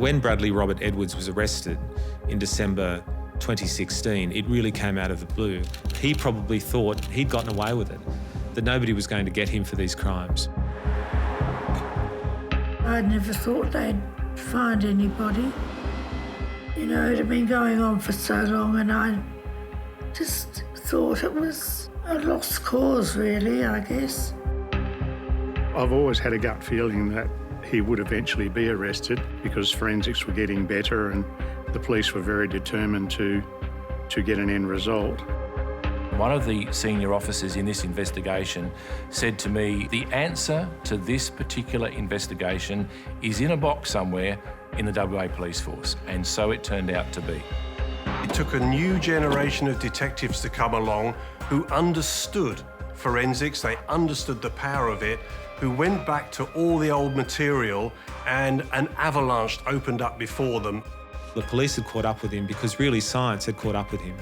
When Bradley Robert Edwards was arrested in December 2016, it really came out of the blue. He probably thought he'd gotten away with it, that nobody was going to get him for these crimes. I never thought they'd find anybody. You know, it had been going on for so long, and I just thought it was a lost cause, really, I guess. I've always had a gut feeling that he would eventually be arrested because forensics were getting better and the police were very determined to get an end result. One of the senior officers in this investigation said to me, the answer to this particular investigation is in a box somewhere in the WA Police Force, and so it turned out to be. It took a new generation of detectives to come along who understood forensics, they understood the power of it, who went back to all the old material, and an avalanche opened up before them. The police had caught up with him because really science had caught up with him.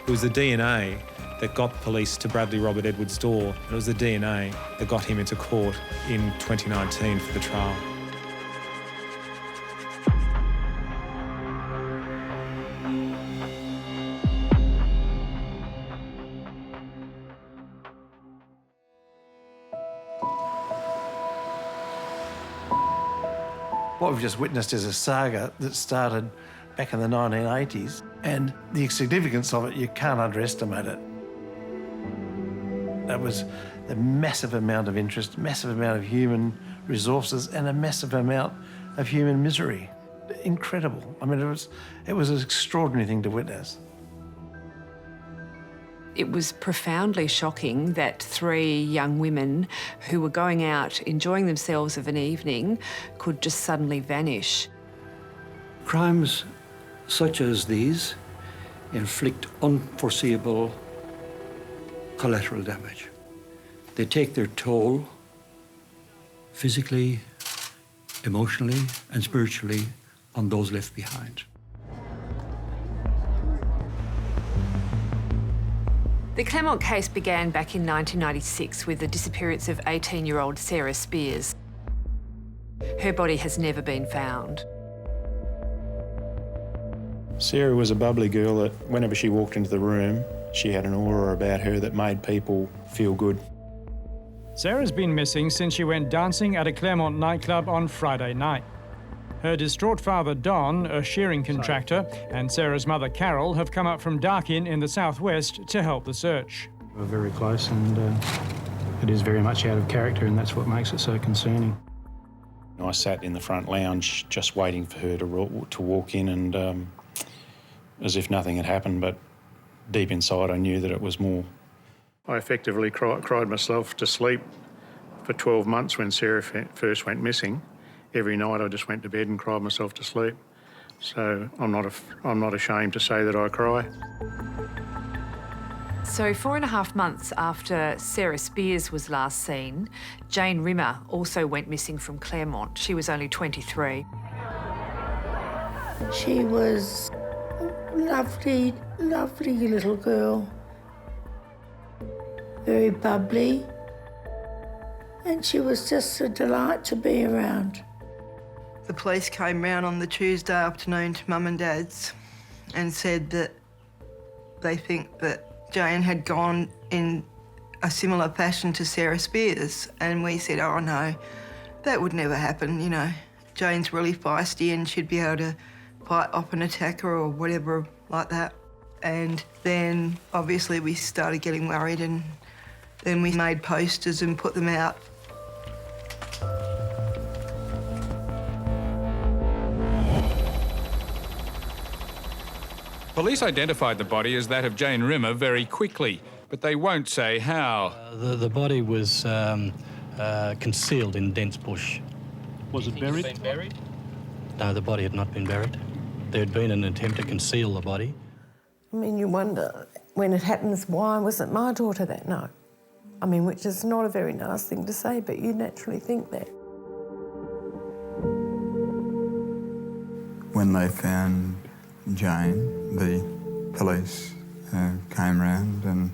It was the DNA that got police to Bradley Robert Edwards' door, and it was the DNA that got him into court in 2019 for the trial. What we've just witnessed is a saga that started back in the 1980s, and the significance of it, you can't underestimate it. That was a massive amount of interest, massive amount of human resources, and a massive amount of human misery. Incredible. I mean, it was an extraordinary thing to witness. It was profoundly shocking that 3 young women who were going out, enjoying themselves of an evening, could just suddenly vanish. Crimes such as these inflict unforeseeable collateral damage. They take their toll physically, emotionally, and spiritually on those left behind. The Claremont case began back in 1996 with the disappearance of 18-year-old Sarah Spiers. Her body has never been found. Sarah was a bubbly girl that whenever she walked into the room, she had an aura about her that made people feel good. Sarah's been missing since she went dancing at a Claremont nightclub on Friday night. Her distraught father, Don, a shearing contractor, and Sarah's mother, Carol, have come up from Darkin in the southwest to help the search. We're very close, and it is very much out of character, and that's what makes it so concerning. I sat in the front lounge just waiting for her to walk in, and as if nothing had happened, but deep inside I knew that it was more. I effectively cried myself to sleep for 12 months when Sarah first went missing. Every night I just went to bed and cried myself to sleep. So I'm not ashamed to say that I cry. So 4.5 months after Sarah Spiers was last seen, Jane Rimmer also went missing from Claremont. She was only 23. She was a lovely, lovely little girl. Very bubbly. And she was just a delight to be around. The police came round on the Tuesday afternoon to Mum and Dad's and said that they think that Jane had gone in a similar fashion to Sarah Spiers. And we said, oh no, that would never happen, you know. Jane's really feisty and she'd be able to fight off an attacker or whatever like that. And then obviously we started getting worried, and then we made posters and put them out. Police identified the body as that of Jane Rimmer very quickly, but they won't say how. The body was concealed in dense bush. Was it buried? Been buried? No, the body had not been buried. There had been an attempt to conceal the body. I mean, you wonder, when it happens, why wasn't my daughter that night? I mean, which is not a very nice thing to say, but you naturally think that. When they found Jane, the police came round and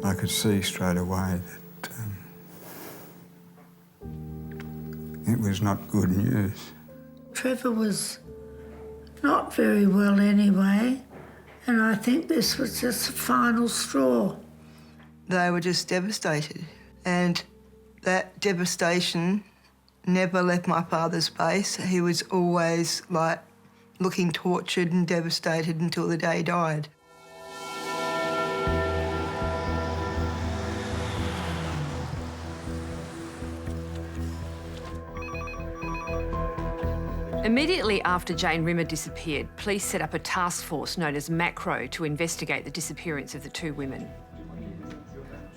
I could see straight away that was not good news. Trevor was not very well anyway, and I think this was just the final straw. They were just devastated, and that devastation never left my father's face. He was always, like, looking tortured and devastated until the day he died. Immediately after Jane Rimmer disappeared, police set up a task force known as Macro to investigate the disappearance of the two women.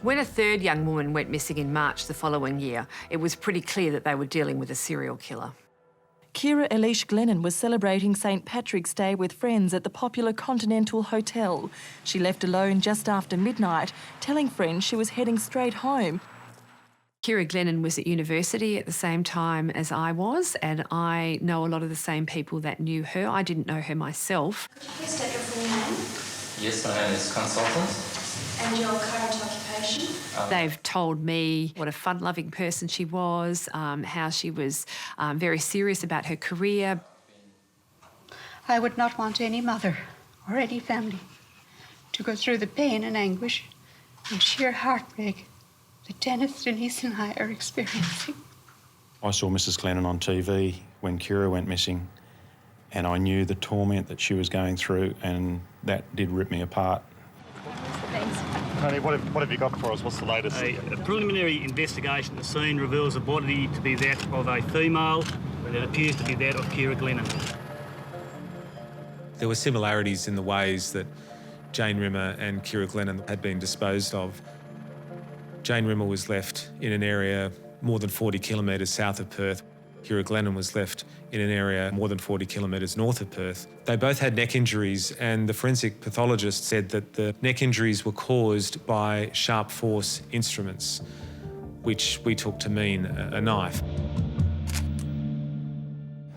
When a third young woman went missing in March the following year, it was pretty clear that they were dealing with a serial killer. Ciara Elish Glennon was celebrating St Patrick's Day with friends at the popular Continental Hotel. She left alone just after midnight, telling friends she was heading straight home. Ciara Glennon was at university at the same time as I was, and I know a lot of the same people that knew her. I didn't know her myself. Please state your full name. Yes, my name is Consultant. And your current occupation? They've told me what a fun-loving person she was, how she was very serious about her career. I would not want any mother or any family to go through the pain and anguish and sheer heartbreak that Dennis, Denise and I are experiencing. I saw Mrs Glennon on TV when Ciara went missing, and I knew the torment that she was going through, and that did rip me apart. Thanks. Tony, what have you got for us? What's the latest? A preliminary investigation at the scene reveals the body to be that of a female, but it appears to be that of Ciara Glennon. There were similarities in the ways that Jane Rimmer and Ciara Glennon had been disposed of. Jane Rimmer was left in an area more than 40 kilometres south of Perth. Ciara Glennon was left in an area more than 40 kilometres north of Perth. They both had neck injuries, and the forensic pathologist said that the neck injuries were caused by sharp force instruments, which we took to mean a knife.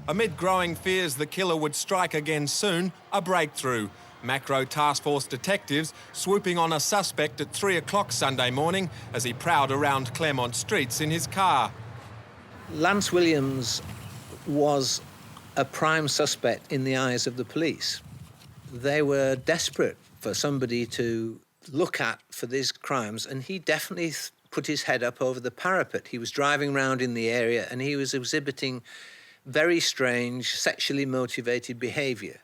Amid growing fears the killer would strike again soon, a breakthrough. Macro Task Force detectives swooping on a suspect at 3 o'clock Sunday morning as he prowled around Claremont streets in his car. Lance Williams was a prime suspect in the eyes of the police. They were desperate for somebody to look at for these crimes, and he definitely put his head up over the parapet. He was driving around in the area and he was exhibiting very strange, sexually motivated behaviour.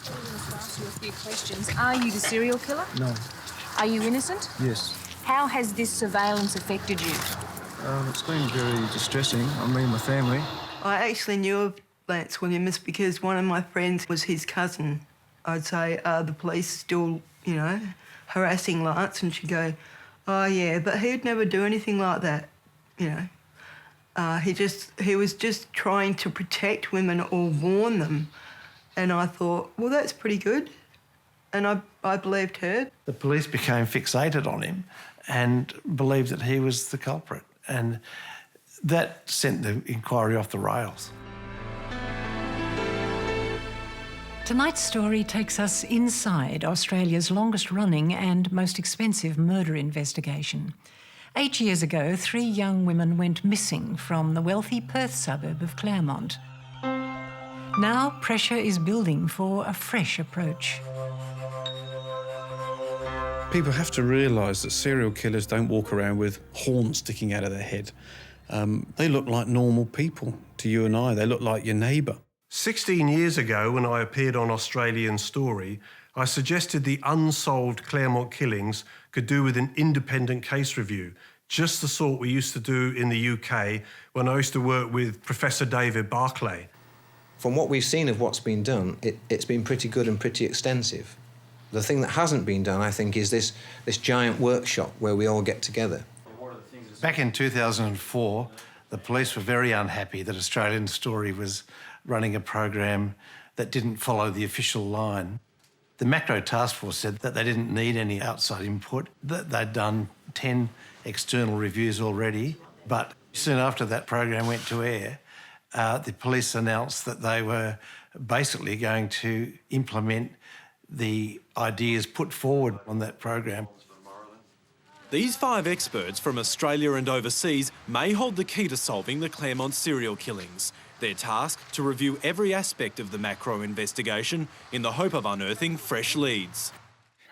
I'm going to ask you a few questions. Are you the serial killer? No. Are you innocent? Yes. How has this surveillance affected you? It's been very distressing on me and my family. I actually knew of Lance Williams because one of my friends was his cousin. I'd say, are the police still, you know, harassing Lance? And she'd go, oh, yeah, but he'd never do anything like that, you know. He was just trying to protect women or warn them. And I thought, well, that's pretty good. And I believed her. The police became fixated on him and believed that he was the culprit. And that sent the inquiry off the rails. Tonight's story takes us inside Australia's longest-running and most expensive murder investigation. 8 years ago, 3 young women went missing from the wealthy Perth suburb of Claremont. Now pressure is building for a fresh approach. People have to realise that serial killers don't walk around with horns sticking out of their head. They look like normal people to you and I. They look like your neighbour. 16 years ago, when I appeared on Australian Story, I suggested the unsolved Claremont killings could do with an independent case review, just the sort we used to do in the UK when I used to work with Professor David Barclay. From what we've seen of what's been done, it's been pretty good and pretty extensive. The thing that hasn't been done, I think, is this giant workshop where we all get together. Back in 2004, the police were very unhappy that Australian Story was running a program that didn't follow the official line. The Macro Task Force said that they didn't need any outside input, that they'd done 10 external reviews already, but soon after that program went to air, the police announced that they were basically going to implement the ideas put forward on that program. These 5 experts from Australia and overseas may hold the key to solving the Claremont serial killings. They're tasked to review every aspect of the Macro investigation in the hope of unearthing fresh leads.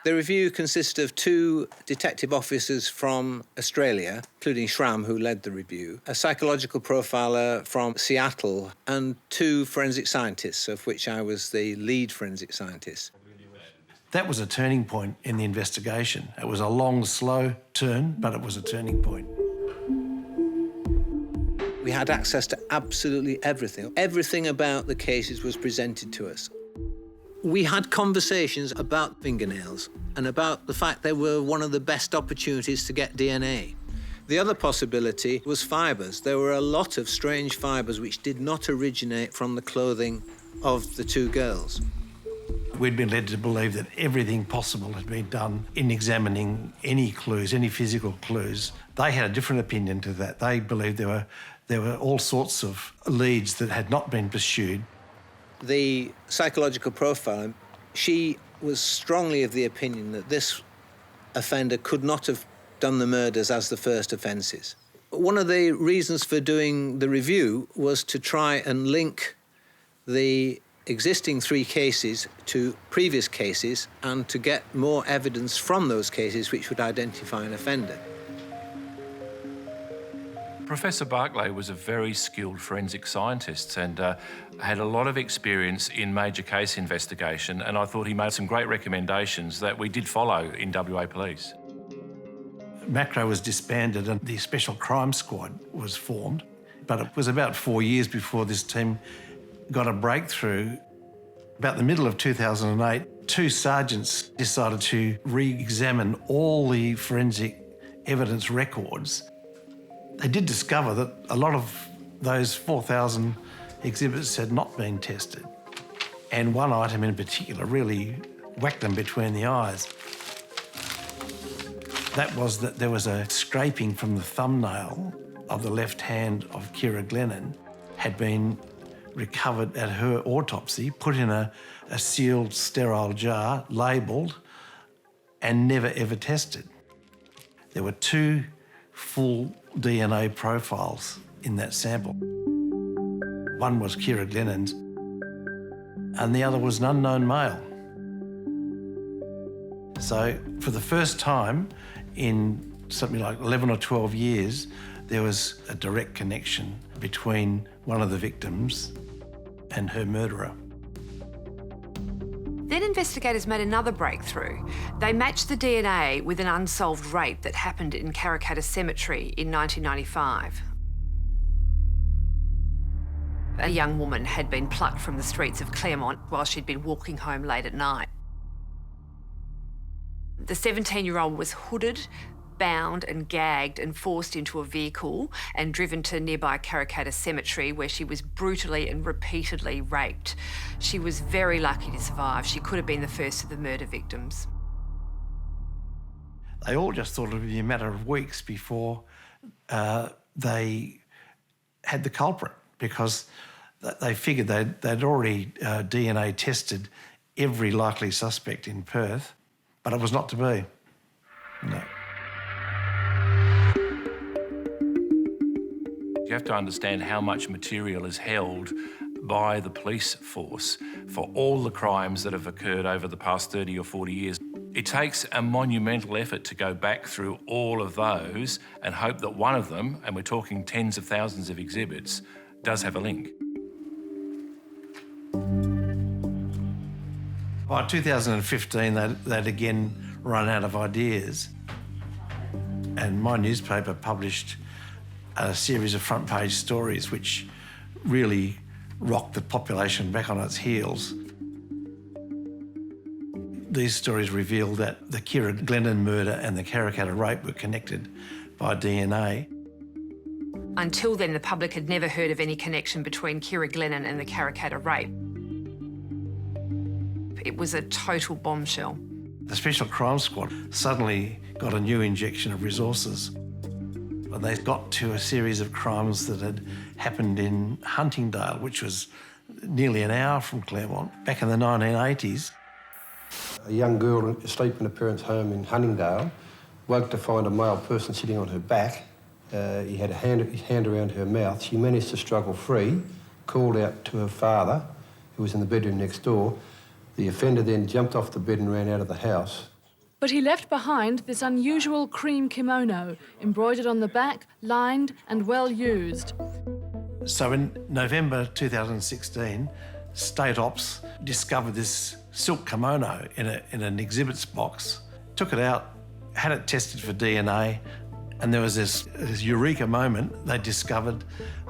The review consisted of 2 detective officers from Australia, including Schramm, who led the review, a psychological profiler from Seattle, and 2 forensic scientists, of which I was the lead forensic scientist. That was a turning point in the investigation. It was a long, slow turn, but it was a turning point. We had access to absolutely everything. Everything about the cases was presented to us. We had conversations about fingernails and about the fact they were one of the best opportunities to get DNA. The other possibility was fibres. There were a lot of strange fibres which did not originate from the clothing of the 2 girls. We'd been led to believe that everything possible had been done in examining any clues, any physical clues. They had a different opinion to that. They believed there were all sorts of leads that had not been pursued. The psychological profiler, she was strongly of the opinion that this offender could not have done the murders as the first offences. One of the reasons for doing the review was to try and link the existing 3 cases to previous cases and to get more evidence from those cases which would identify an offender. Professor Barclay was a very skilled forensic scientist and had a lot of experience in major case investigation, and I thought he made some great recommendations that we did follow in WA Police. Macro was disbanded and the Special Crime Squad was formed, but it was about 4 years before this team got a breakthrough. About the middle of 2008, 2 sergeants decided to re-examine all the forensic evidence records. They did discover that a lot of those 4,000 exhibits had not been tested. And one item in particular really whacked them between the eyes. That was that there was a scraping from the thumbnail of the left hand of Ciara Glennon had been recovered at her autopsy, put in a sealed, sterile jar, labelled, and never ever tested. There were 2 full DNA profiles in that sample. One was Ciara Glennon's, and the other was an unknown male. So for the first time in something like 11 or 12 years, there was a direct connection between one of the victims and her murderer. Then investigators made another breakthrough. They matched the DNA with an unsolved rape that happened in Karrakatta Cemetery in 1995. A young woman had been plucked from the streets of Claremont while she'd been walking home late at night. The 17-year-old was hooded, bound and gagged and forced into a vehicle and driven to nearby Karrakatta Cemetery, where she was brutally and repeatedly raped. She was very lucky to survive. She could have been the first of the murder victims. They all just thought it would be a matter of weeks before they had the culprit, because they figured they'd already DNA tested every likely suspect in Perth, but it was not to be. No. You have to understand how much material is held by the police force for all the crimes that have occurred over the past 30 or 40 years. It takes a monumental effort to go back through all of those and hope that one of them, and we're talking tens of thousands of exhibits, does have a link. By 2015, they'd again run out of ideas, and my newspaper published a series of front-page stories which really rocked the population back on its heels. These stories revealed that the Ciara Glennon murder and the Karrakatta rape were connected by DNA. Until then, the public had never heard of any connection between Ciara Glennon and the Karrakatta rape. It was a total bombshell. The Special Crime Squad suddenly got a new injection of resources. And they got to a series of crimes that had happened in Huntingdale, which was nearly an hour from Claremont, back in the 1980s. A young girl asleep in her parents' home in Huntingdale woke to find a male person sitting on her back. He had his hand around her mouth. She managed to struggle free, called out to her father, who was in the bedroom next door. The offender then jumped off the bed and ran out of the house. But he left behind this unusual cream kimono, embroidered on the back, lined and well used. So in November 2016, State Ops discovered this silk kimono in an exhibits box, took it out, had it tested for DNA, and there was this eureka moment. They discovered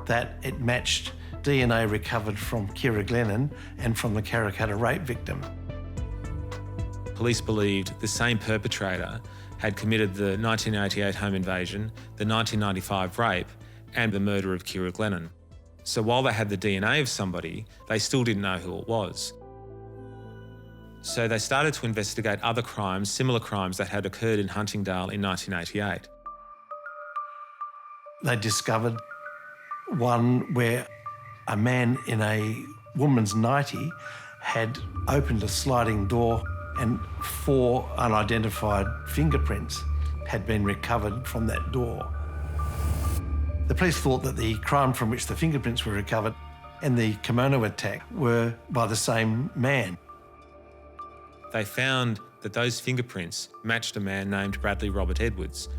that it matched DNA recovered from Ciara Glennon and from the Karrakatta rape victim. Police believed the same perpetrator had committed the 1988 home invasion, the 1995 rape, and the murder of Ciara Glennon. So while they had the DNA of somebody, they still didn't know who it was. So they started to investigate other crimes, similar crimes that had occurred in Huntingdale in 1988. They discovered one where a man in a woman's nightie had opened a sliding door and 4 unidentified fingerprints had been recovered from that door. The police thought that the crime from which the fingerprints were recovered and the kimono attack were by the same man. They found that those fingerprints matched a man named Bradley Robert Edwards.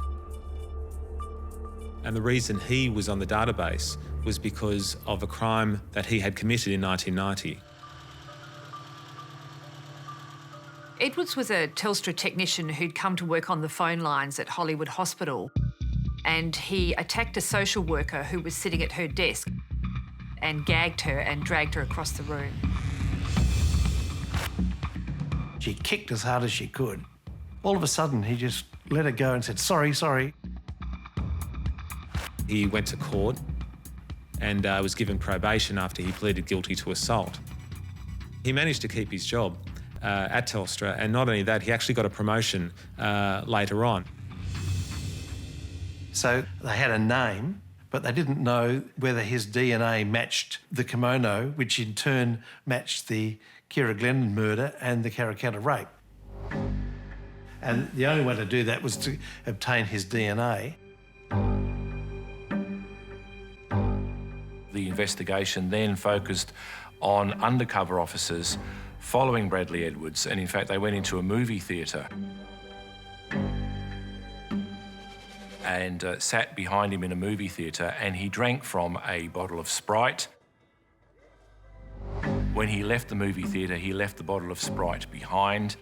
And the reason he was on the database was because of a crime that he had committed in 1990. Edwards was a Telstra technician who'd come to work on the phone lines at Hollywood Hospital, and he attacked a social worker who was sitting at her desk and gagged her and dragged her across the room. She kicked as hard as she could. All of a sudden, he just let her go and said, "Sorry, sorry." He went to court and was given probation after he pleaded guilty to assault. He managed to keep his job at Telstra, and not only that, he actually got a promotion later on. So they had a name, but they didn't know whether his DNA matched the kimono, which in turn matched the Ciara Glennon murder and the Karrakatta rape. And the only way to do that was to obtain his DNA. The investigation then focused on undercover officers following Bradley Edwards, and in fact they went into a movie theatre and sat behind him in a movie theatre, and he drank from a bottle of Sprite. When he left the movie theatre, he left the bottle of Sprite behind,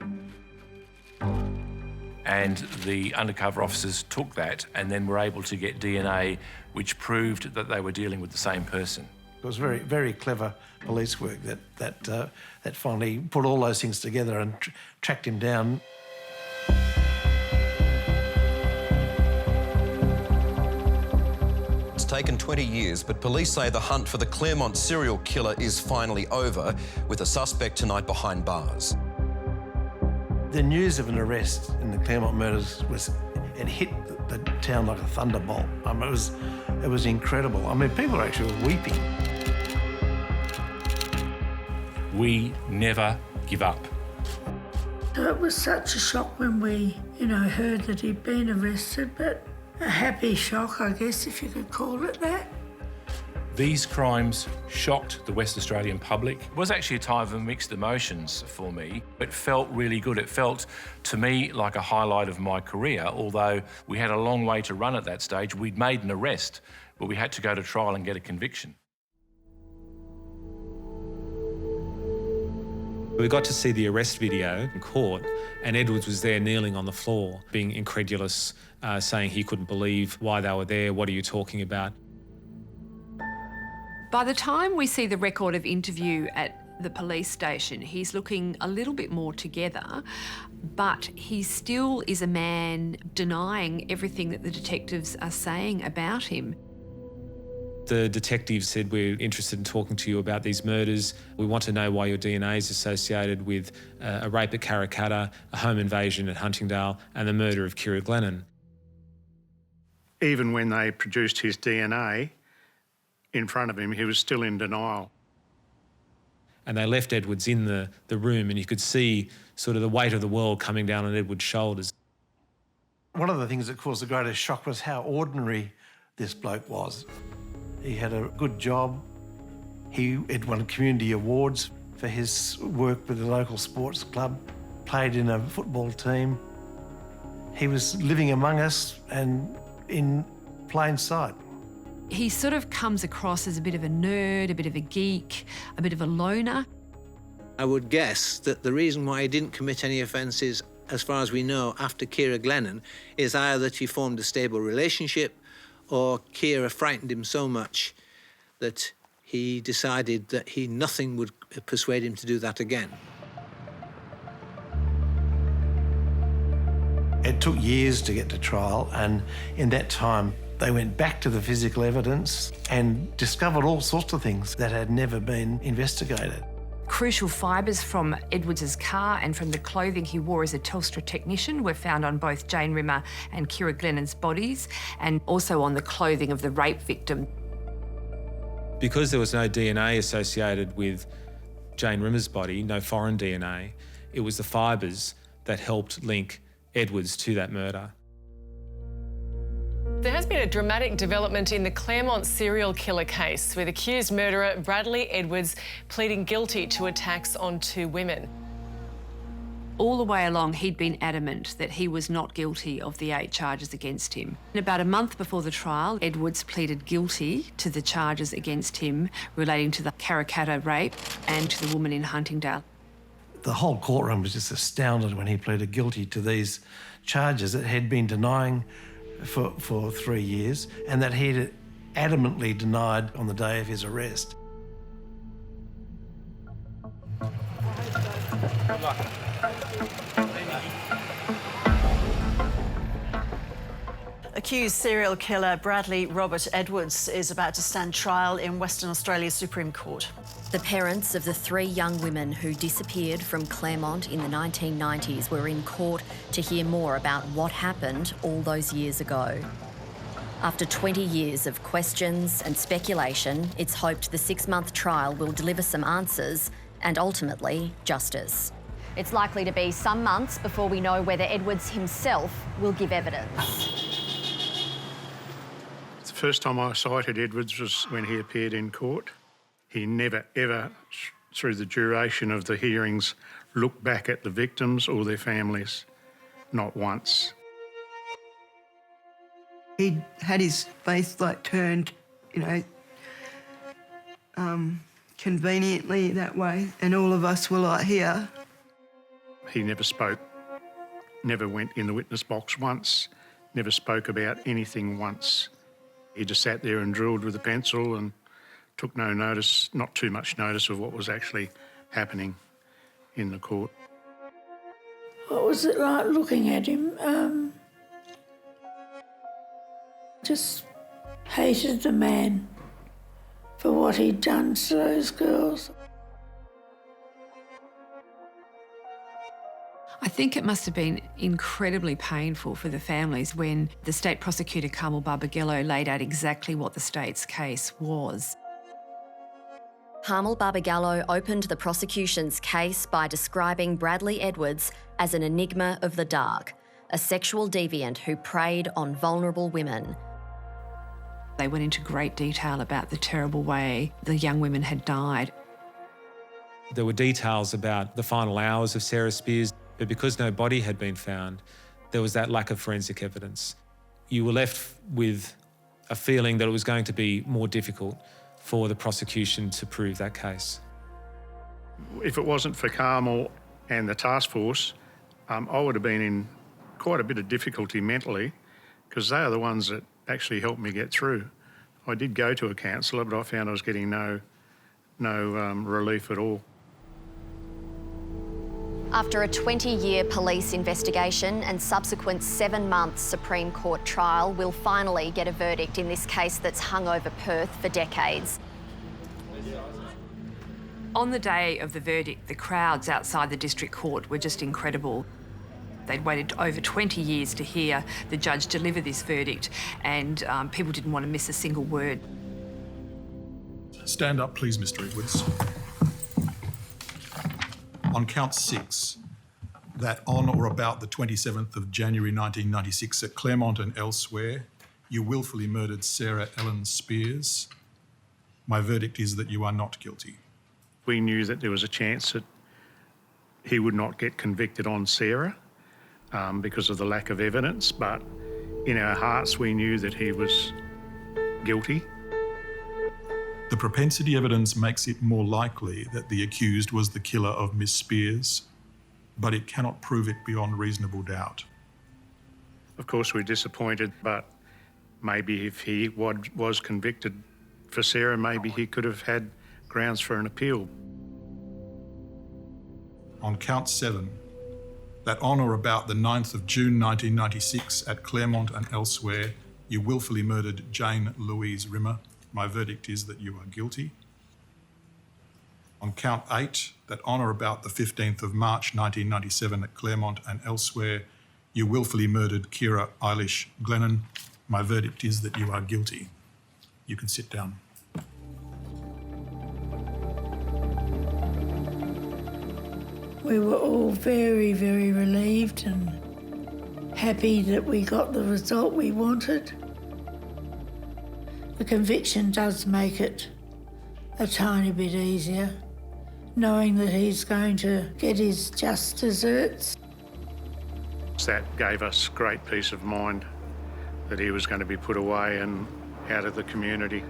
and the undercover officers took that and then were able to get DNA which proved that they were dealing with the same person. It was very, very clever police work that finally put all those things together and tracked him down. It's taken 20 years, but police say the hunt for the Claremont serial killer is finally over, with a suspect tonight behind bars. The news of an arrest in the Claremont murders it hit the town like a thunderbolt. I mean, it was incredible. I mean, people are actually weeping. We never give up. It was such a shock when we, heard that he'd been arrested, but a happy shock, I guess, if you could call it that. These crimes shocked the West Australian public. It was actually a time of mixed emotions for me. It felt really good. It felt, to me, like a highlight of my career, although we had a long way to run at that stage. We'd made an arrest, but we had to go to trial and get a conviction. We got to see the arrest video in court, and Edwards was there kneeling on the floor, being incredulous, saying he couldn't believe why they were there. What are you talking about? By the time we see the record of interview at the police station, he's looking a little bit more together, but he still is a man denying everything that the detectives are saying about him. The detectives said, "We're interested in talking to you about these murders. We want to know why your DNA is associated with a rape at Karrakatta, a home invasion at Huntingdale, and the murder of Ciara Glennon." Even when they produced his DNA in front of him, he was still in denial. And they left Edwards in the room, and you could see sort of the weight of the world coming down on Edwards' shoulders. One of the things that caused the greatest shock was how ordinary this bloke was. He had a good job. He had won community awards for his work with the local sports club, played in a football team. He was living among us and in plain sight. He sort of comes across as a bit of a nerd, a bit of a geek, a bit of a loner. I would guess that the reason why he didn't commit any offences, as far as we know, after Ciara Glennon, is either that he formed a stable relationship or Ciara frightened him so much that he decided that nothing would persuade him to do that again. It took years to get to trial, and in that time they went back to the physical evidence and discovered all sorts of things that had never been investigated. Crucial fibres from Edwards's car and from the clothing he wore as a Telstra technician were found on both Jane Rimmer and Ciara Glennon's bodies, and also on the clothing of the rape victim. Because there was no DNA associated with Jane Rimmer's body, no foreign DNA, it was the fibres that helped link Edwards to that murder. There has been a dramatic development in the Claremont serial killer case, with accused murderer Bradley Edwards pleading guilty to attacks on 2 women. All the way along, he'd been adamant that he was not guilty of the 8 charges against him. And about a month before the trial, Edwards pleaded guilty to the charges against him relating to the Karrakatta rape and to the woman in Huntingdale. The whole courtroom was just astounded when he pleaded guilty to these charges that he'd been denying for 3 years, and that he'd adamantly denied on the day of his arrest. Good luck. Accused serial killer Bradley Robert Edwards is about to stand trial in Western Australia's Supreme Court. The parents of the 3 young women who disappeared from Claremont in the 1990s were in court to hear more about what happened all those years ago. After 20 years of questions and speculation, it's hoped the 6-month trial will deliver some answers and ultimately justice. It's likely to be some months before we know whether Edwards himself will give evidence. The first time I sighted Edwards was when he appeared in court. He never, ever, through the duration of the hearings, looked back at the victims or their families. Not once. He had his face turned, conveniently that way, and all of us were here. He never spoke, never went in the witness box once, never spoke about anything once. He just sat there and drilled with a pencil and took no notice, not too much notice of what was actually happening in the court. What was it like looking at him? Just hated the man for what he'd done to those girls. I think it must have been incredibly painful for the families when the State Prosecutor Carmel Barbagallo laid out exactly what the state's case was. Carmel Barbagallo opened the prosecution's case by describing Bradley Edwards as an enigma of the dark, a sexual deviant who preyed on vulnerable women. They went into great detail about the terrible way the young women had died. There were details about the final hours of Sarah Spiers, but because no body had been found, there was that lack of forensic evidence. You were left with a feeling that it was going to be more difficult for the prosecution to prove that case. If it wasn't for Carmel and the task force, I would have been in quite a bit of difficulty mentally, because they are the ones that actually helped me get through. I did go to a counsellor, but I found I was getting no relief at all. After a 20-year police investigation and subsequent 7-month Supreme Court trial, we'll finally get a verdict in this case that's hung over Perth for decades. On the day of the verdict, the crowds outside the district court were just incredible. They'd waited over 20 years to hear the judge deliver this verdict, and people didn't want to miss a single word. Stand up, please, Mr. Edwards. On count 6, that on or about the 27th of January 1996 at Claremont and elsewhere, you willfully murdered Sarah Ellen Spiers. My verdict is that you are not guilty. We knew that there was a chance that he would not get convicted on Sarah because of the lack of evidence, but in our hearts we knew that he was guilty. The propensity evidence makes it more likely that the accused was the killer of Miss Spiers, but it cannot prove it beyond reasonable doubt. Of course, we're disappointed, but maybe if he was convicted for Sarah, maybe he could have had grounds for an appeal. On count 7, that on or about the 9th of June 1996 at Claremont and elsewhere, you willfully murdered Jane Louise Rimmer. My verdict is that you are guilty. On count 8, that on or about the 15th of March 1997 at Claremont and elsewhere, you willfully murdered Ciara Eilish Glennon. My verdict is that you are guilty. You can sit down. We were all very, very relieved and happy that we got the result we wanted. The conviction does make it a tiny bit easier, knowing that he's going to get his just desserts. That gave us great peace of mind that he was going to be put away and out of the community.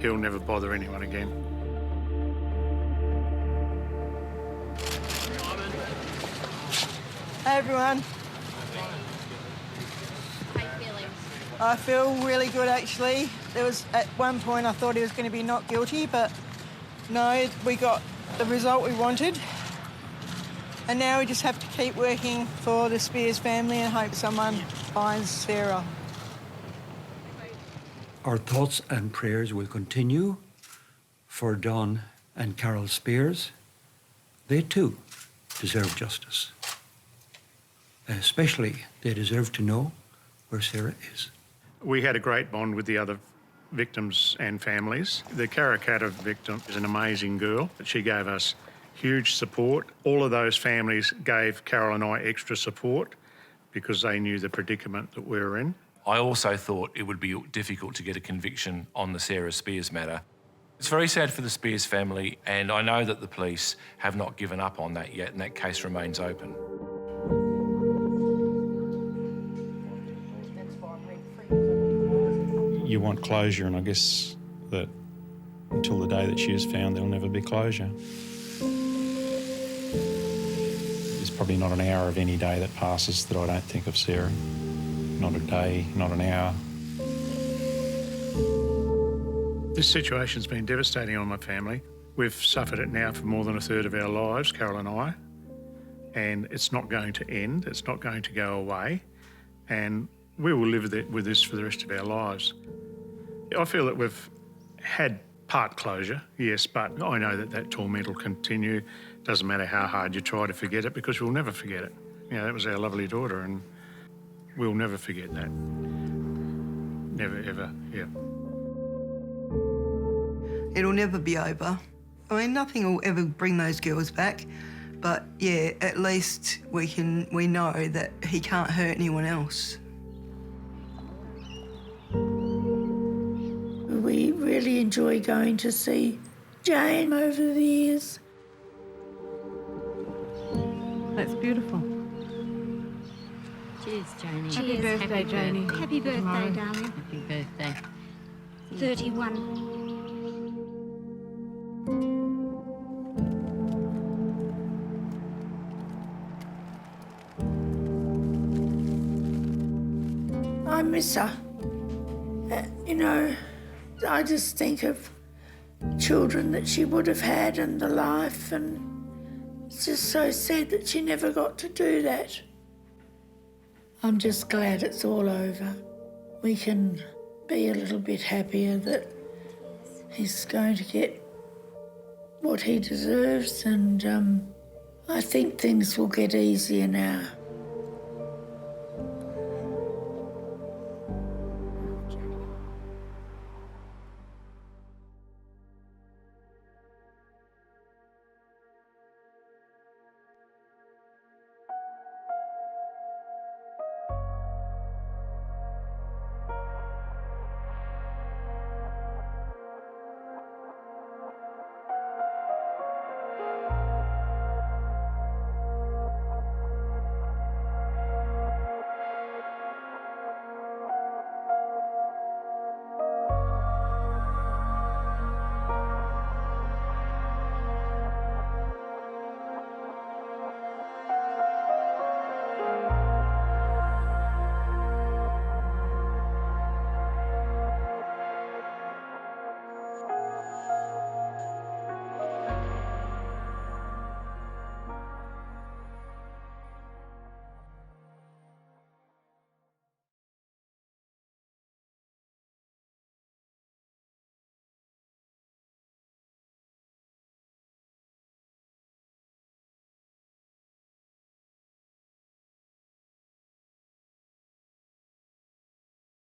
He'll never bother anyone again. Hey everyone. I feel really good actually. There was at one point I thought he was going to be not guilty, but no, we got the result we wanted. And now we just have to keep working for the Spiers family and hope someone finds Sarah. Our thoughts and prayers will continue for Don and Carol Spiers. They too deserve justice. Especially, they deserve to know where Sarah is. We had a great bond with the other victims and families. The Karrakatta victim is an amazing girl. She gave us huge support. All of those families gave Carol and I extra support because they knew the predicament that we were in. I also thought it would be difficult to get a conviction on the Sarah Spiers matter. It's very sad for the Spiers family, and I know that the police have not given up on that yet, and that case remains open. You want closure, and I guess that until the day that she is found, there'll never be closure. There's probably not an hour of any day that passes that I don't think of Sarah. Not a day, not an hour. This situation's been devastating on my family. We've suffered it now for more than a third of our lives, Carol and I, and it's not going to end, it's not going to go away, and we will live with this for the rest of our lives. I feel that we've had part closure, yes, but I know that that torment will continue. Doesn't matter how hard you try to forget it, because we'll never forget it. You know, that was our lovely daughter, and we'll never forget that. Never, ever, yeah. It'll never be over. I mean, nothing will ever bring those girls back, but yeah, at least we know that he can't hurt anyone else. We really enjoy going to see Jane over the years. That's beautiful. Cheers, Janie. Happy birthday, Janie. Happy birthday, Tomorrow. darling. Happy birthday. 31. I miss her. You know, I just think of children that she would have had and the life, and it's just so sad that she never got to do that. I'm just glad it's all over. We can be a little bit happier that he's going to get what he deserves, and I think things will get easier now.